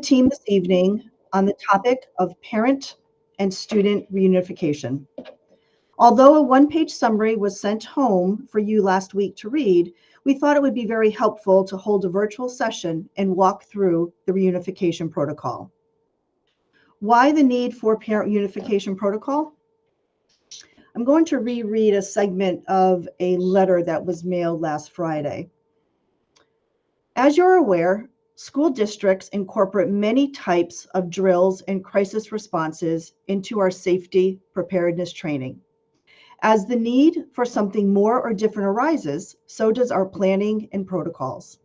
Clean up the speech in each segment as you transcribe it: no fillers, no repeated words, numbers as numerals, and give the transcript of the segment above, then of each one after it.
team this evening on the topic of parent and student reunification. Although a one-page summary was sent home for you last week to read, we thought it would be very helpful to hold a virtual session and walk through the reunification protocol. Why the need for parent reunification protocol? I'm going to reread a segment of a letter that was mailed last Friday. As you're aware, school districts incorporate many types of drills and crisis responses into our safety preparedness training. As the need for something more or different arises, so does our planning and protocols.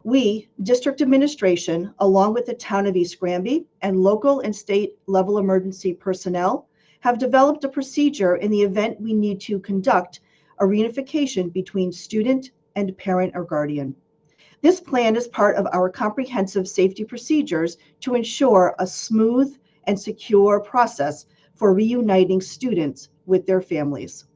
We, district administration, along with the town of East Granby and local and state level emergency personnel, have developed a procedure in the event we need to conduct a reunification between student and parent or guardian. This plan is part of our comprehensive safety procedures to ensure a smooth and secure process for reuniting students with their families.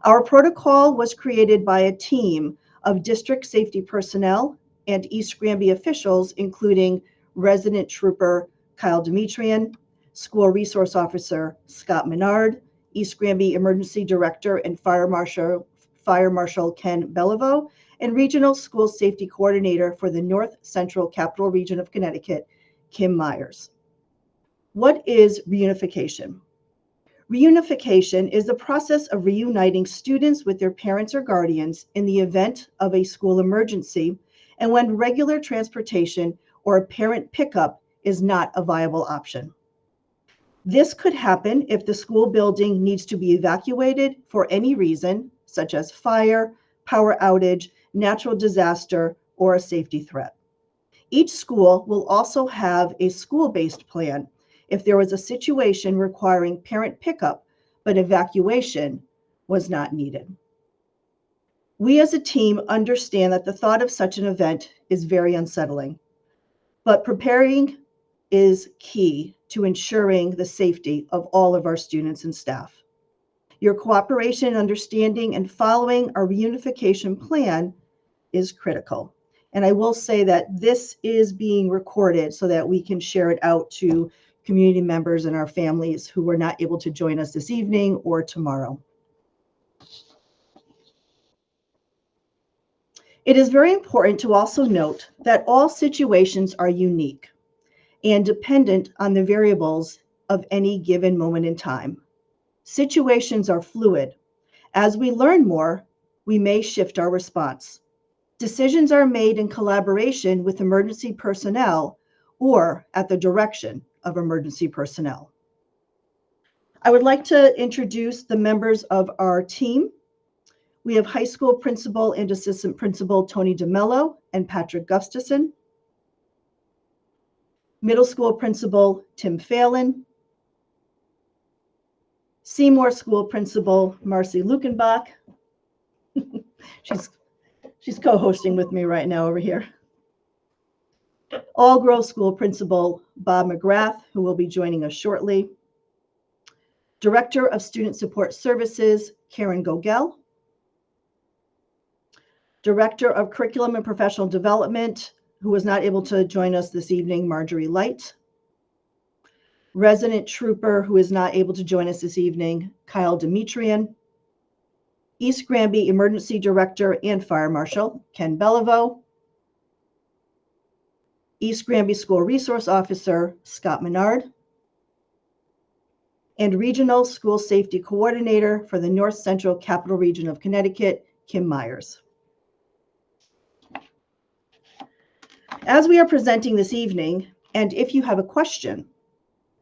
Our protocol was created by a team of district safety personnel and East Granby officials, including Resident Trooper Kyle Demetrian, School Resource Officer Scott Menard, East Granby Emergency Director and Fire Marshal Ken Beliveau, and Regional School Safety Coordinator for the North Central Capital Region of Connecticut, Kim Myers. What is reunification? Reunification is the process of reuniting students with their parents or guardians in the event of a school emergency and when regular transportation or a parent pickup is not a viable option. This could happen if the school building needs to be evacuated for any reason, such as fire, power outage, natural disaster, or a safety threat. Each school will also have a school-based plan if there was a situation requiring parent pickup, but evacuation was not needed. We as a team understand that the thought of such an event is very unsettling, but preparing is key to ensuring the safety of all of our students and staff. Your cooperation, understanding, and following our reunification plan is critical. And I will say that this is being recorded so that we can share it out to community members and our families who were not able to join us this evening or tomorrow. It is very important to also note that all situations are unique and dependent on the variables of any given moment in time. Situations are fluid. As we learn more, we may shift our response. Decisions are made in collaboration with emergency personnel or at the direction of emergency personnel. I would like to introduce the members of our team. We have high school principal and assistant principal Tony DeMello and Patrick Gustafson. Middle school principal Tim Phelan. Seymour School principal Marcy Lukenbach. She's co-hosting with me right now over here. Allgrove School principal Bob McGrath, who will be joining us shortly. Director of Student Support Services Karen Gogel. Director of Curriculum and Professional Development, who was not able to join us this evening, Marjorie Light. Resident Trooper, who is not able to join us this evening, Kyle Demetrian. East Granby Emergency Director and Fire Marshal, Ken Beliveau. East Granby School Resource Officer, Scott Menard. And Regional School Safety Coordinator for the North Central Capital Region of Connecticut, Kim Myers. As we are presenting this evening, and if you have a question,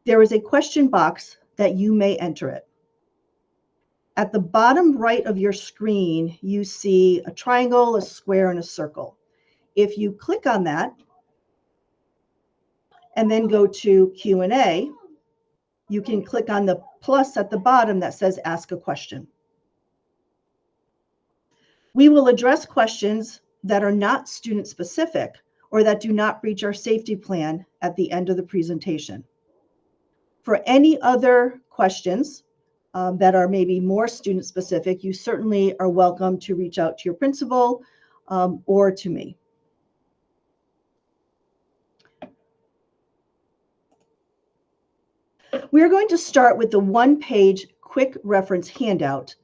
there is a question box that you may enter it. At the bottom right of your screen, you see a triangle, a square, and a circle. If you click on that and then go to Q&A, you can click on the plus at the bottom that says Ask a Question. We will address questions that are not student-specific or that do not breach our safety plan at the end of the presentation. For any other questions that are maybe more student-specific, you certainly are welcome to reach out to your principal or to me. We're going to start with the one-page quick reference handout.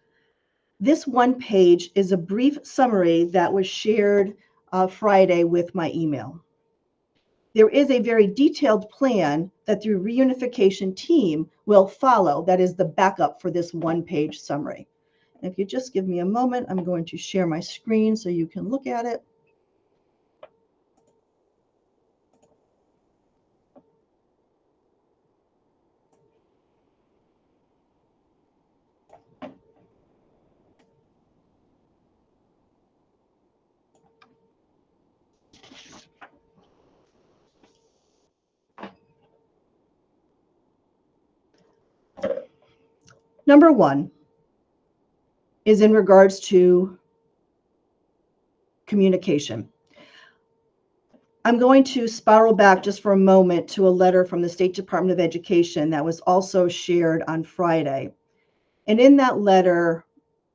This one page is a brief summary that was shared Friday with my email. There is a very detailed plan that the reunification team will follow that is the backup for this one-page summary. And if you just give me a moment, I'm going to share my screen so you can look at it. Number one is in regards to communication. I'm going to spiral back just for a moment to a letter from the State Department of Education that was also shared on Friday. And in that letter,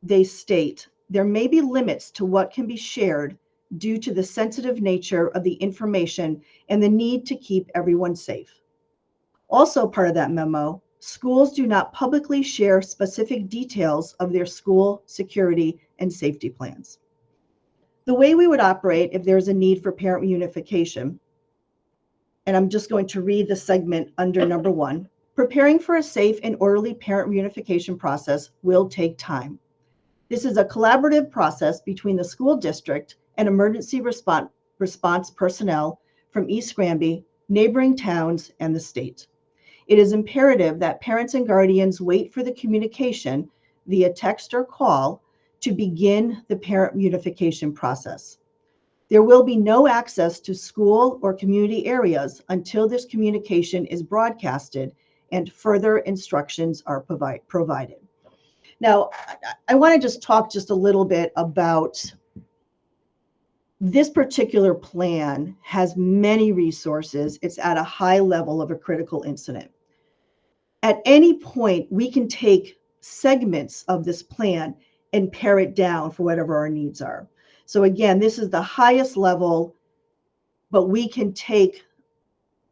they state there may be limits to what can be shared due to the sensitive nature of the information and the need to keep everyone safe. Also, part of that memo, schools do not publicly share specific details of their school security and safety plans. The way we would operate if there's a need for parent reunification, and I'm just going to read the segment under number one, preparing for a safe and orderly parent reunification process will take time. This is a collaborative process between the school district and emergency response personnel from East Granby, neighboring towns, and the state. It is imperative that parents and guardians wait for the communication via text or call to begin the parent reunification process. There will be no access to school or community areas until this communication is broadcasted and further instructions are provided. Now, I want to just talk just a little bit about this particular plan has many resources. It's at a high level of a critical incident. At any point, we can take segments of this plan and pare it down for whatever our needs are. So again, this is the highest level, but we can take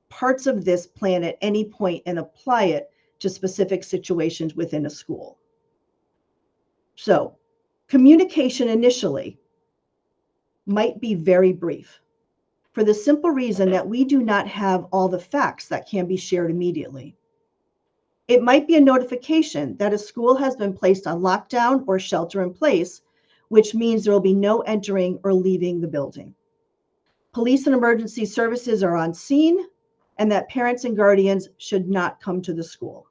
parts of this plan at any point and apply it to specific situations within a school. So communication initially might be very brief for the simple reason that we do not have all the facts that can be shared immediately. It might be a notification that a school has been placed on lockdown or shelter in place, which means there will be no entering or leaving the building. Police and emergency services are on scene, and that parents and guardians should not come to the school.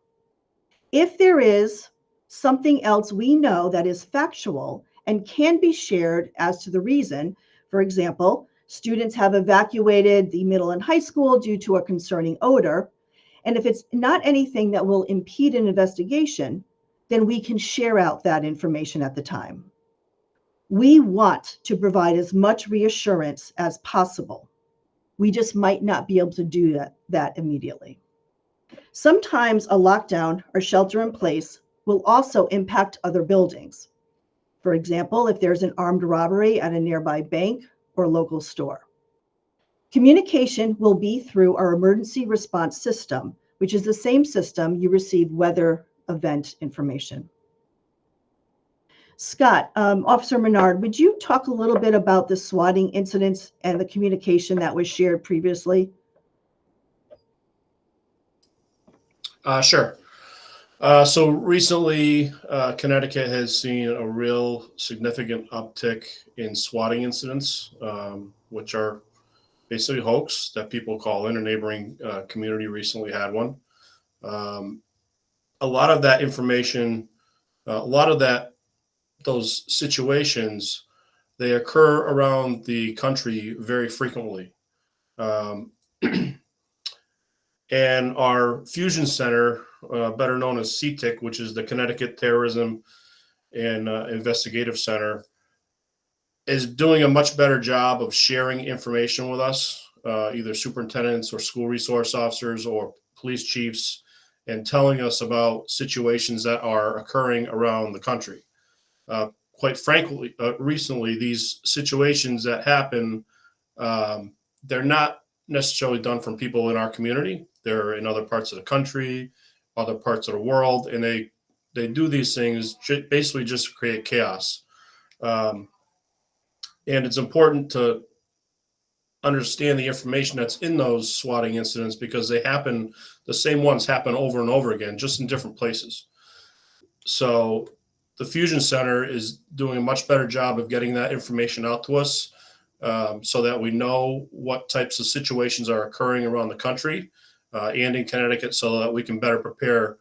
If there is something else we know that is factual and can be shared as to the reason, for example, students have evacuated the middle and high school due to a concerning odor, and if it's not anything that will impede an investigation, then we can share out that information at the time. We want to provide as much reassurance as possible. We just might not be able to do that immediately. Sometimes a lockdown or shelter in place will also impact other buildings. For example, if there's an armed robbery at a nearby bank or local store. Communication will be through our emergency response system, which is the same system you receive weather event information. Scott, Officer Menard, would you talk a little bit about the swatting incidents and the communication that was shared previously? Sure. So recently, Connecticut has seen a real significant uptick in swatting incidents, which are basically hoax that people call in. A neighboring community recently had one. A lot of that information, a lot of those situations, they occur around the country very frequently. Um, and our fusion center, better known as CTIC, which is the Connecticut Terrorism and Investigative Center, is doing a much better job of sharing information with us, either superintendents or school resource officers or police chiefs, and telling us about situations that are occurring around the country. Quite frankly, recently, these situations that happen, they're not necessarily done from people in our community. They're in other parts of the country, other parts of the world, and they do these things basically just to create chaos. And it's important to understand the information that's in those swatting incidents, because the same ones happen over and over again, just in different places. So the Fusion Center is doing a much better job of getting that information out to us, so that we know what types of situations are occurring around the country and in Connecticut, so that we can better prepare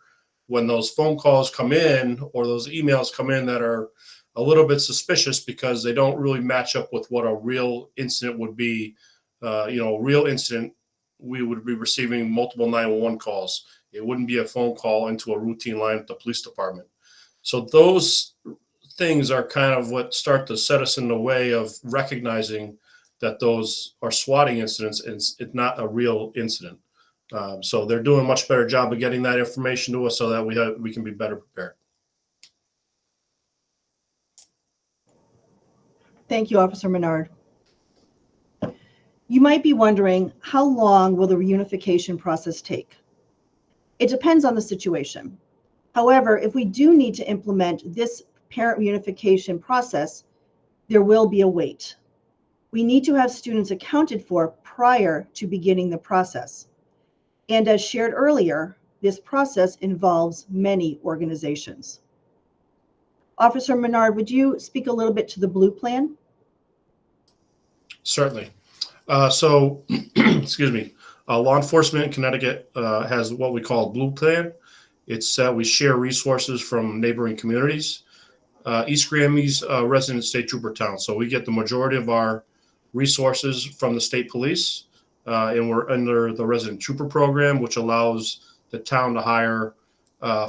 when those phone calls come in or those emails come in that are a little bit suspicious because they don't really match up with what a real incident would be. A real incident, we would be receiving multiple 911 calls. It wouldn't be a phone call into a routine line at the police department. So those things are kind of what start to set us in the way of recognizing that those are swatting incidents and it's not a real incident. So they're doing a much better job of getting that information to us so that we can be better prepared. Thank you, Officer Menard. You might be wondering, how long will the reunification process take? It depends on the situation. However, if we do need to implement this parent reunification process, there will be a wait. We need to have students accounted for prior to beginning the process. And as shared earlier, this process involves many organizations. Officer Menard, would you speak a little bit to the Blue Plan? Certainly. Excuse me. Law enforcement in Connecticut has what we call Blue Plan. It's we share resources from neighboring communities. East Grammy's resident state trooper town, so we get the majority of our resources from the state police, and we're under the resident trooper program, which allows the town to hire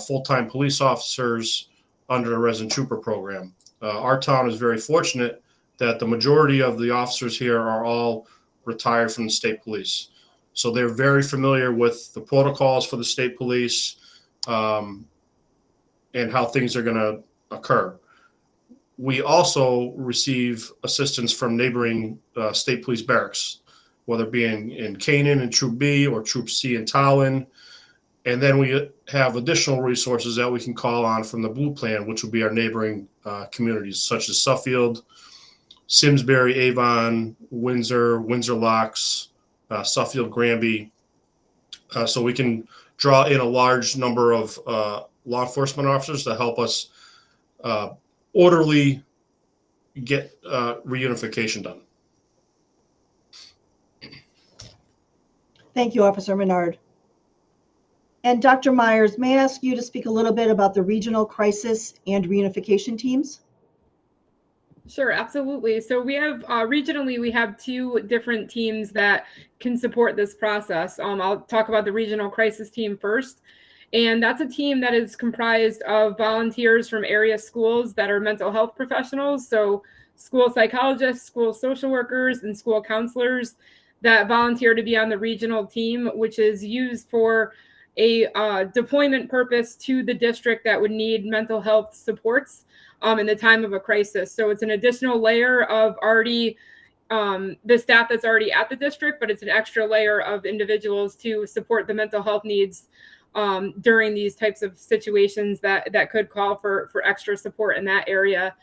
full-time police officers under the resident trooper program. Our town is very fortunate that the majority of the officers here are all retired from the state police. So they're very familiar with the protocols for the state police, and how things are going to occur. We also receive assistance from neighboring state police barracks, whether it be in Canaan and Troop B or Troop C in Tallinn. And then we have additional resources that we can call on from the Blue Plan, which would be our neighboring communities, such as Suffield, Simsbury, Avon, Windsor, Windsor Locks, Suffield, Granby. So we can draw in a large number of law enforcement officers to help us orderly get reunification done. Thank you, Officer Menard. And Dr. Myers, may I ask you to speak a little bit about the regional crisis and reunification teams? Sure, absolutely. So we have regionally, we have two different teams that can support this process. I'll talk about the regional crisis team first. And that's a team that is comprised of volunteers from area schools that are mental health professionals. So school psychologists, school social workers, and school counselors that volunteer to be on the regional team, which is used for a deployment purpose to the district that would need mental health supports in the time of a crisis. So it's an additional layer of already the staff that's already at the district, but it's an extra layer of individuals to support the mental health needs during these types of situations that could call for extra support in that area.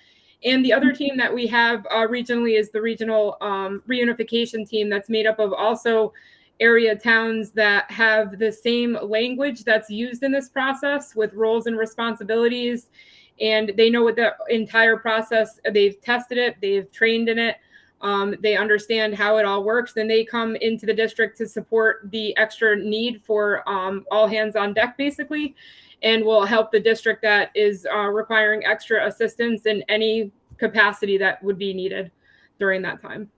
And the other team that we have regionally is the regional reunification team that's made up of also area towns that have the same language that's used in this process with roles and responsibilities. And they know what the entire process, they've tested it, they've trained in it, they understand how it all works. Then they come into the district to support the extra need for all hands on deck, basically, and will help the district that is requiring extra assistance in any capacity that would be needed during that time.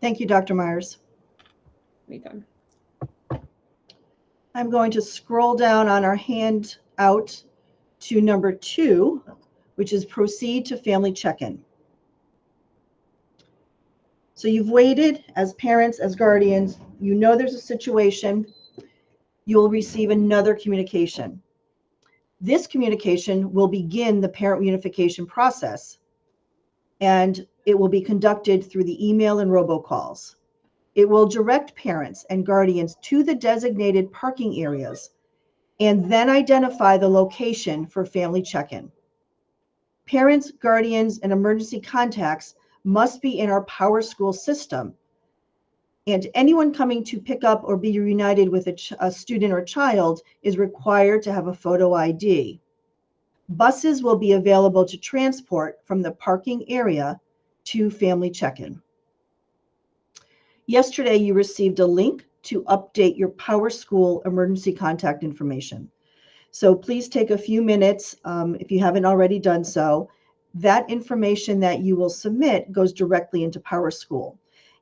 Thank you, Dr. Myers. Anytime. I'm going to scroll down on our handout to number 2, which is proceed to family check-in. So you've waited as parents, as guardians, you know there's a situation, you'll receive another communication. This communication will begin the parent reunification process, and it will be conducted through the email and robocalls. It will direct parents and guardians to the designated parking areas and then identify the location for family check-in. Parents, guardians, and emergency contacts must be in our PowerSchool system, and anyone coming to pick up or be reunited with a student or child is required to have a photo ID. Buses will be available to transport from the parking area to family check-in. Yesterday, you received a link to update your PowerSchool emergency contact information. So please take a few minutes, if you haven't already done so. That information that you will submit goes directly into PowerSchool.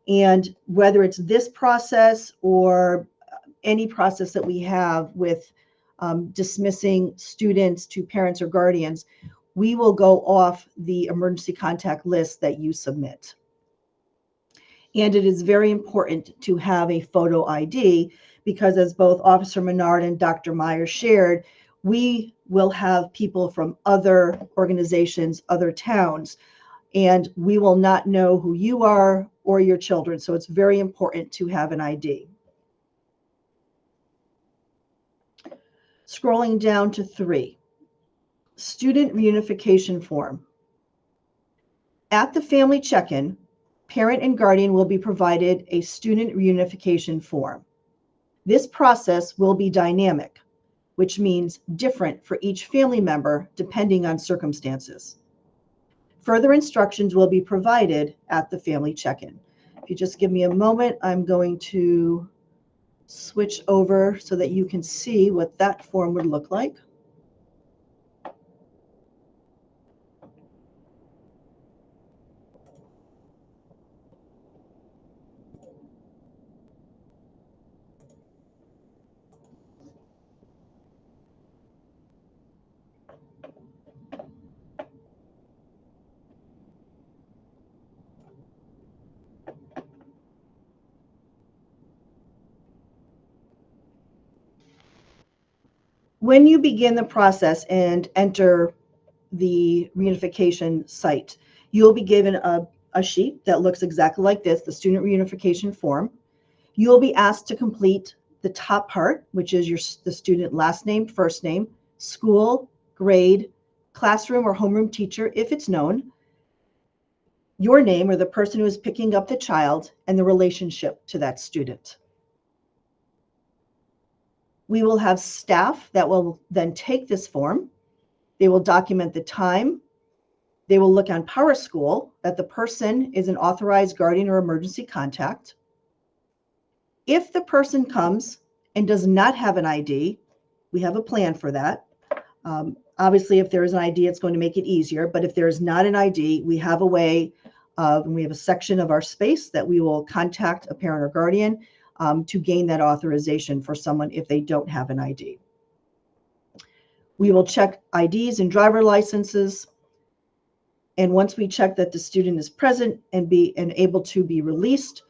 And whether it's this process or any process that we have with dismissing students to parents or guardians, we will go off the emergency contact list that you submit. And it is very important to have a photo ID because, as both Officer Menard and Dr. Meyer shared, we will have people from other organizations, other towns, and we will not know who you are or your children. So it's very important to have an ID. Scrolling down to 3, student reunification form. At the family check-in, parent and guardian will be provided a student reunification form. This process will be dynamic, which means different for each family member depending on circumstances. Further instructions will be provided at the family check-in. If you just give me a moment, I'm going to switch over so that you can see what that form would look like. When you begin the process and enter the reunification site, you'll be given a sheet that looks exactly like this, the student reunification form. You'll be asked to complete the top part, which is the student last name, first name, school, grade, classroom or homeroom teacher, if it's known, your name or the person who is picking up the child, and the relationship to that student. We will have staff that will then take this form. They will document the time. They will look on PowerSchool that the person is an authorized guardian or emergency contact. If the person comes and does not have an ID, we have a plan for that. Obviously, if there is an ID, it's going to make it easier. But if there is not an ID, we have a way of, and we have a section of our space that we will contact a parent or guardian to gain that authorization for someone if they don't have an ID. We will check IDs and driver licenses. And once we check that the student is present and able to be released,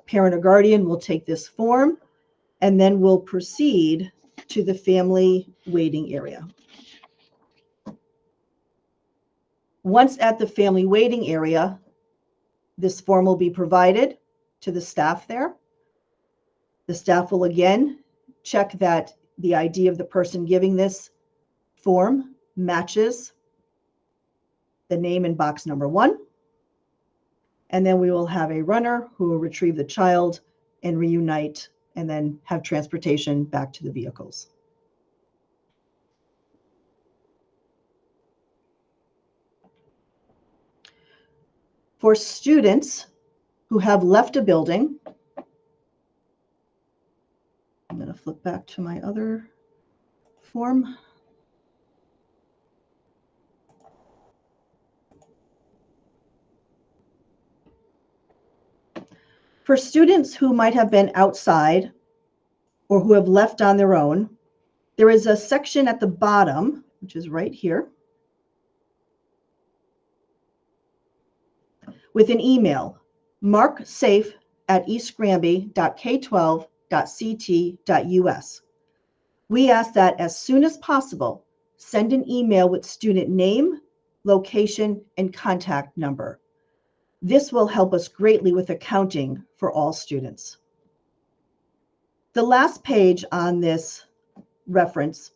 parent or guardian will take this form and then we'll proceed to the family waiting area. Once at the family waiting area, this form will be provided to the staff there. The staff will again check that the ID of the person giving this form matches the name in box number 1. And then we will have a runner who will retrieve the child and reunite and then have transportation back to the vehicles. For students who have left a building, I'm going to flip back to my other form. For students who might have been outside or who have left on their own, there is a section at the bottom, which is right here, with an email, marksafe@eastgranby.k12.ct.us. We ask that as soon as possible, send an email with student name, location, and contact number. This will help us greatly with accounting for all students. The last page on this reference,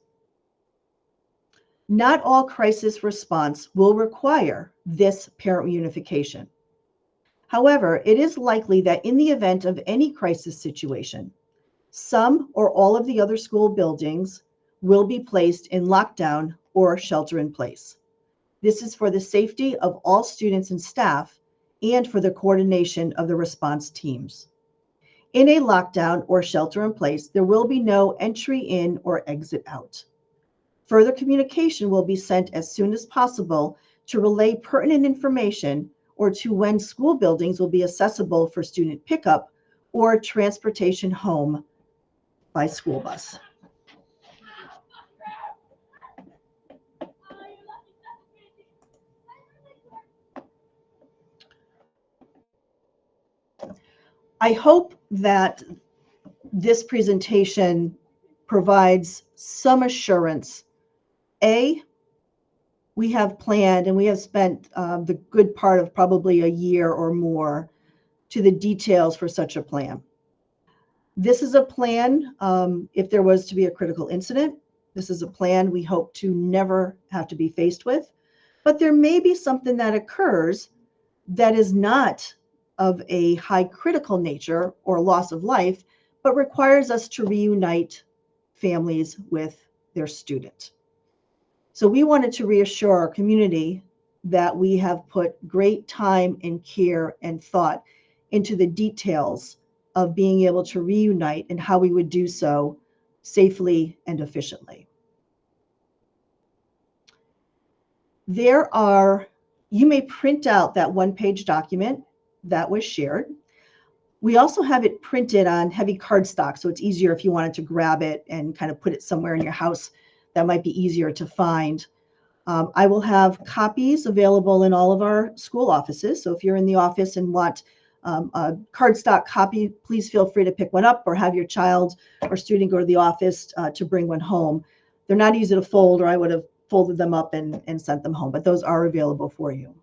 not all crisis response will require this parent reunification. However, it is likely that in the event of any crisis situation, some or all of the other school buildings will be placed in lockdown or shelter in place. This is for the safety of all students and staff and for the coordination of the response teams. In a lockdown or shelter in place, there will be no entry in or exit out. Further communication will be sent as soon as possible to relay pertinent information or to when school buildings will be accessible for student pickup or transportation home by school bus. I hope that this presentation provides some assurance. A, we have planned and we have spent the good part of probably a year or more to the details for such a plan. This is a plan if there was to be a critical incident. This is a plan we hope to never have to be faced with. But there may be something that occurs that is not of a high critical nature or loss of life, but requires us to reunite families with their student. So we wanted to reassure our community that we have put great time and care and thought into the details of being able to reunite and how we would do so safely and efficiently. You may print out that one-page document that was shared. We also have it printed on heavy cardstock, so it's easier if you wanted to grab it and kind of put it somewhere in your house that might be easier to find. I will have copies available in all of our school offices, so if you're in the office and want a cardstock copy, please feel free to pick one up or have your child or student go to the office to bring one home. They're not easy to fold, or I would have folded them up and sent them home, but those are available for you.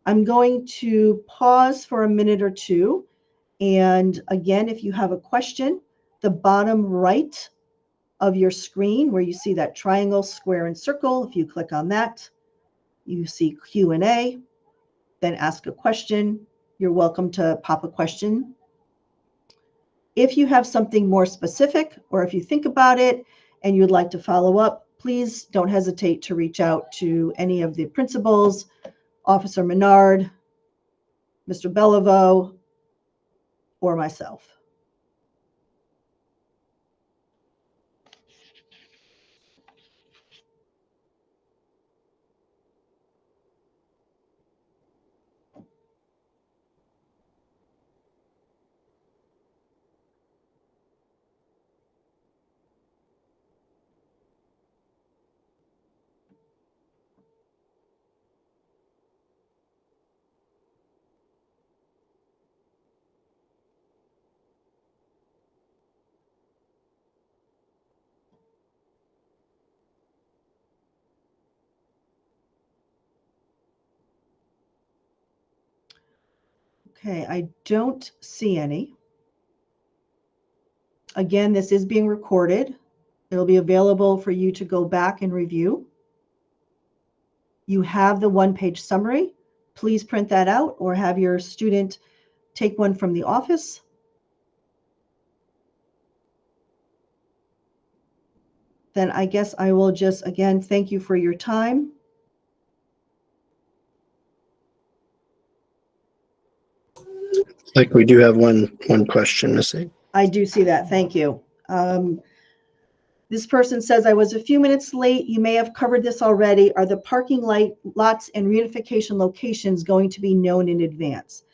I'm going to pause for a minute or two. And again, if you have a question, the bottom right of your screen where you see that triangle, square, and circle, if you click on that, you see Q&A, then ask a question. You're welcome to pop a question. If you have something more specific, or if you think about it and you'd like to follow up, please don't hesitate to reach out to any of the principals, Officer Menard, Mr. Beliveau, or myself. Okay, I don't see any. Again, this is being recorded. It'll be available for you to go back and review. You have the one-page summary. Please print that out or have your student take one from the office. Then I guess I will just, again, thank you for your time. Like we do have one question missing. I do see that. Thank you. This person says, I was a few minutes late. You may have covered this already. Are the parking lots and reunification locations going to be known in advance?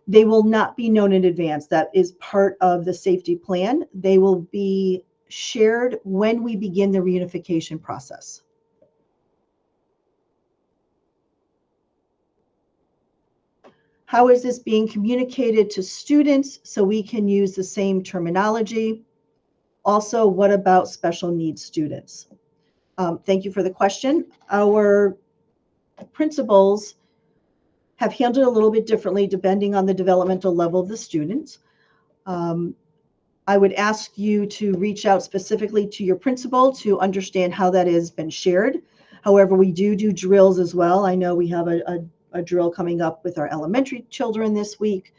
They will not be known in advance. That is part of the safety plan. They will be shared when we begin the reunification process. How is this being communicated to students so we can use the same terminology? Also, what about special needs students? Thank you for the question. Our principals have handled it a little bit differently depending on the developmental level of the students. I would ask you to reach out specifically to your principal to understand how that has been shared. However, we do drills as well. I know we have a drill coming up with our elementary children this week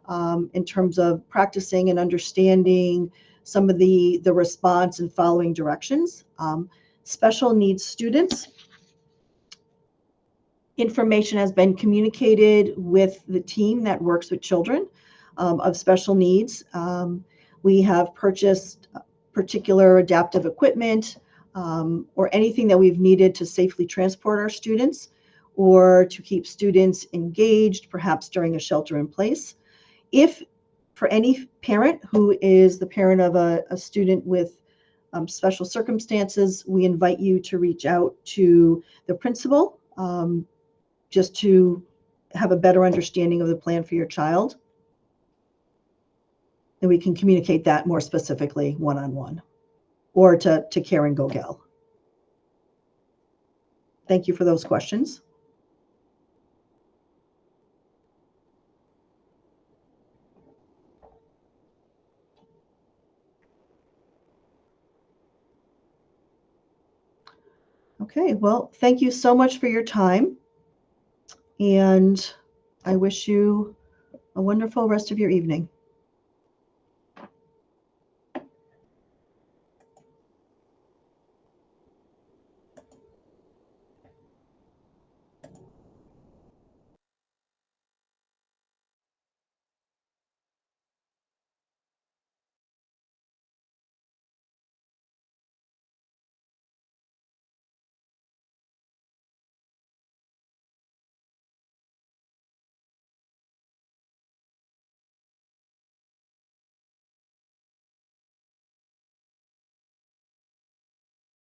in terms of practicing and understanding some of the response and following directions. Special needs students, information has been communicated with the team that works with children of special needs. We have purchased particular adaptive equipment or anything that we've needed to safely transport our students or to keep students engaged, perhaps during a shelter in place. If for any parent who is the parent of a student with special circumstances, we invite you to reach out to the principal just to have a better understanding of the plan for your child. And we can communicate that more specifically one-on-one or to Karen Gogel. Thank you for those questions. Okay, well, thank you so much for your time. And I wish you a wonderful rest of your evening.